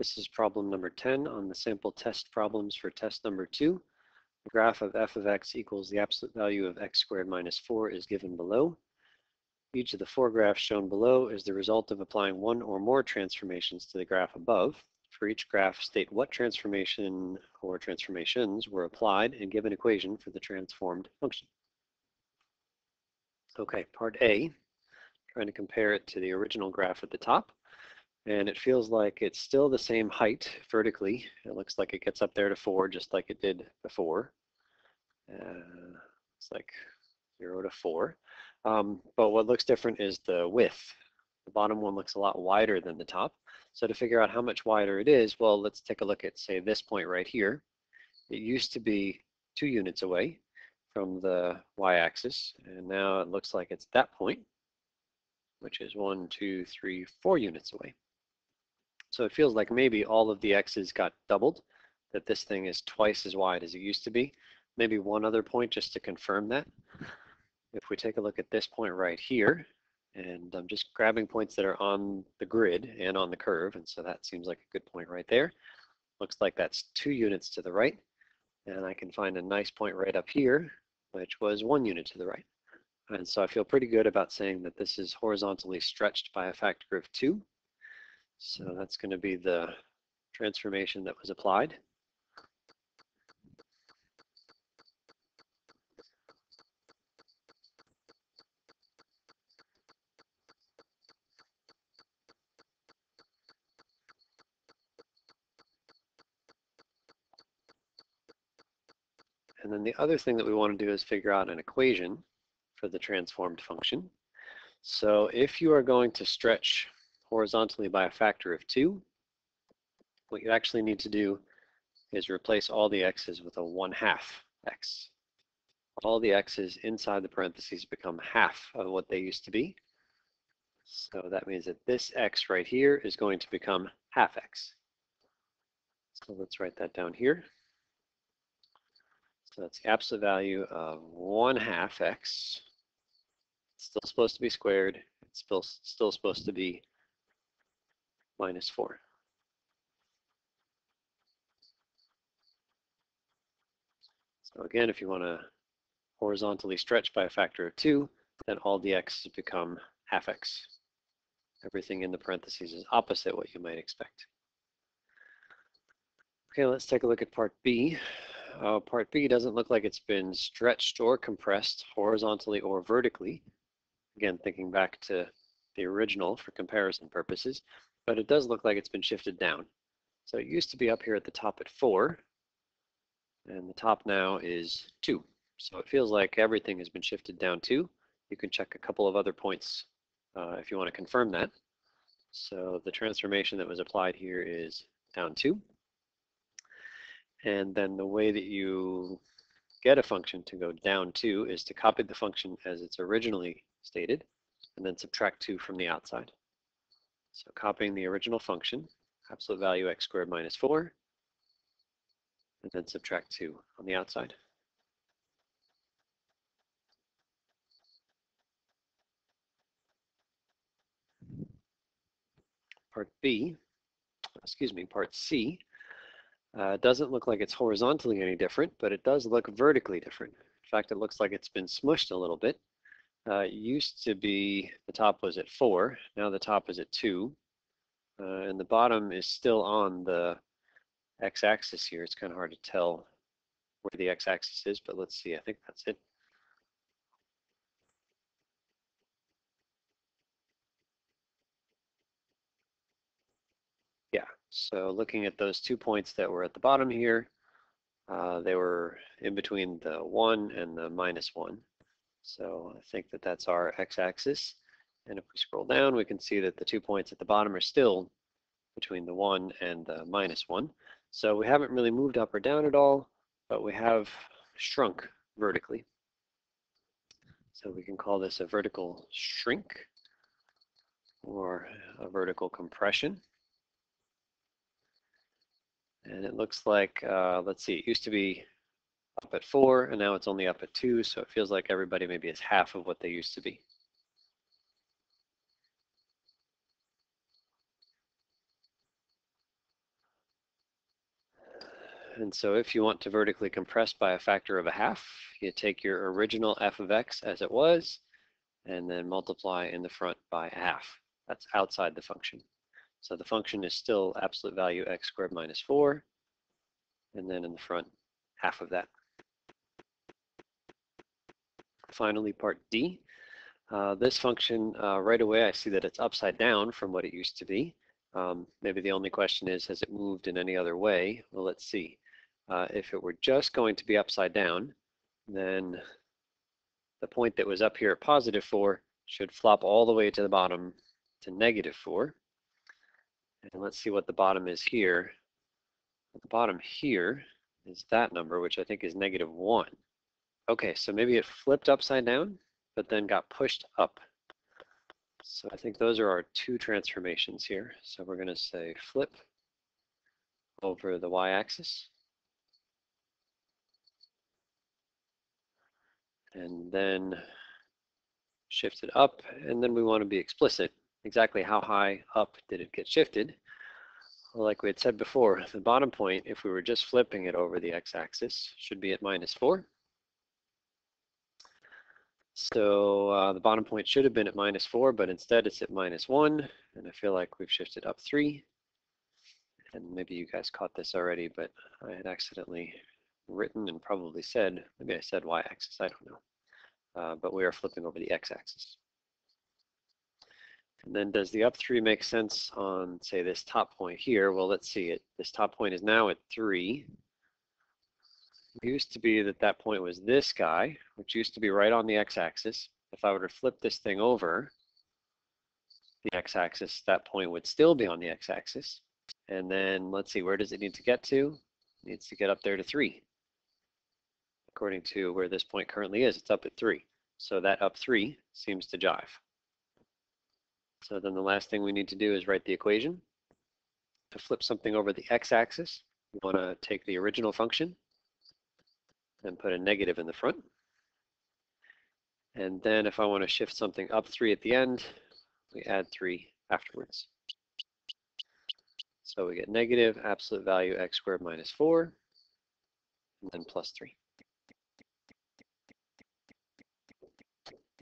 This is problem number 10 on the sample test problems for test number 2. The graph of f of x equals the absolute value of x squared minus 4 is given below. Each of the 4 graphs shown below is the result of applying one or more transformations to the graph above. For each graph, state what transformation or transformations were applied and give an equation for the transformed function. Okay, part A, trying to compare it to the original graph at the top. And it feels like it's still the same height vertically. It looks like it gets up there to 4 just like it did before. It's like 0 to 4. But what looks different is the width. The bottom one looks a lot wider than the top. So to figure out how much wider it is, well, let's take a look at, say, this point right here. It used to be 2 units away from the y-axis, and now it looks like it's that point, which is 1, 2, 3, 4 units away. So it feels like maybe all of the x's got doubled, that this thing is twice as wide as it used to be. Maybe one other point just to confirm that. If we take a look at this point right here, and I'm just grabbing points that are on the grid and on the curve, and so that seems like a good point right there. Looks like that's 2 units to the right, and I can find a nice point right up here, which was 1 unit to the right. And so I feel pretty good about saying that this is horizontally stretched by a factor of 2. So that's going to be the transformation that was applied. And then the other thing that we want to do is figure out an equation for the transformed function. So if you are going to stretch horizontally by a factor of 2, what you actually need to do is replace all the x's with a 1/2 x. All the x's inside the parentheses become half of what they used to be. So that means that this x right here is going to become half x. So let's write that down here. So that's the absolute value of 1/2 x. It's still supposed to be squared. It's still supposed to be minus 4. So again, if you want to horizontally stretch by a factor of 2, then all the x's become half x. Everything in the parentheses is opposite what you might expect. Okay, let's take a look at part B. Part B doesn't look like it's been stretched or compressed horizontally or vertically. Again, thinking back to the original for comparison purposes, but it does look like it's been shifted down. So it used to be up here at the top at 4, and the top now is 2. So it feels like everything has been shifted down 2. You can check a couple of other points if you want to confirm that. So the transformation that was applied here is down 2. And then the way that you get a function to go down 2 is to copy the function as it's originally stated, and then subtract 2 from the outside. So copying the original function, absolute value x squared minus 4, and then subtract 2 on the outside. Part C, doesn't look like it's horizontally any different, but it does look vertically different. In fact, it looks like it's been smushed a little bit. It used to be the top was at 4, now the top is at 2, and the bottom is still on the x-axis here. It's kind of hard to tell where the x-axis is, but let's see, I think that's it. Yeah, so looking at those 2 points that were at the bottom here, they were in between the 1 and the minus 1. So I think that that's our x-axis. And if we scroll down, we can see that the 2 points at the bottom are still between the 1 and the minus 1. So we haven't really moved up or down at all, but we have shrunk vertically. So we can call this a vertical shrink or a vertical compression. And it looks like, let's see, it used to be up at 4, and now it's only up at 2, so it feels like everybody maybe is half of what they used to be. And so if you want to vertically compress by a factor of a half, you take your original f of x as it was, and then multiply in the front by a half. That's outside the function. So the function is still absolute value x squared minus 4, and then in the front, half of that. Finally, part D. This function, right away, I see that it's upside down from what it used to be. Maybe the only question is, has it moved in any other way? Well, let's see. If it were just going to be upside down, then the point that was up here at positive 4 should flop all the way to the bottom to negative 4. And let's see what the bottom is here. The bottom here is that number, which I think is negative 1. Okay, so maybe it flipped upside down, but then got pushed up. So I think those are our two transformations here. So we're going to say flip over the y-axis. And then shift it up. And then we want to be explicit. Exactly how high up did it get shifted? Well, like we had said before, the bottom point, if we were just flipping it over the x-axis, should be at minus 4. So the bottom point should have been at minus 4, but instead it's at minus 1. And I feel like we've shifted up 3. And maybe you guys caught this already, but I had accidentally written and probably said, maybe I said y-axis, I don't know. But we are flipping over the x-axis. And then does the up 3 make sense on, say, this top point here? Well, let's see. This top point is now at 3. It used to be that that point was this guy, which used to be right on the x-axis. If I were to flip this thing over the x-axis, that point would still be on the x-axis. And then let's see, where does it need to get to? It needs to get up there to 3. According to where this point currently is, it's up at 3. So that up 3 seems to jive. So then the last thing we need to do is write the equation. To flip something over the x-axis, we want to take the original function and put a negative in the front. And then if I want to shift something up 3 at the end, we add 3 afterwards. So we get negative absolute value x squared minus 4, and then plus 3.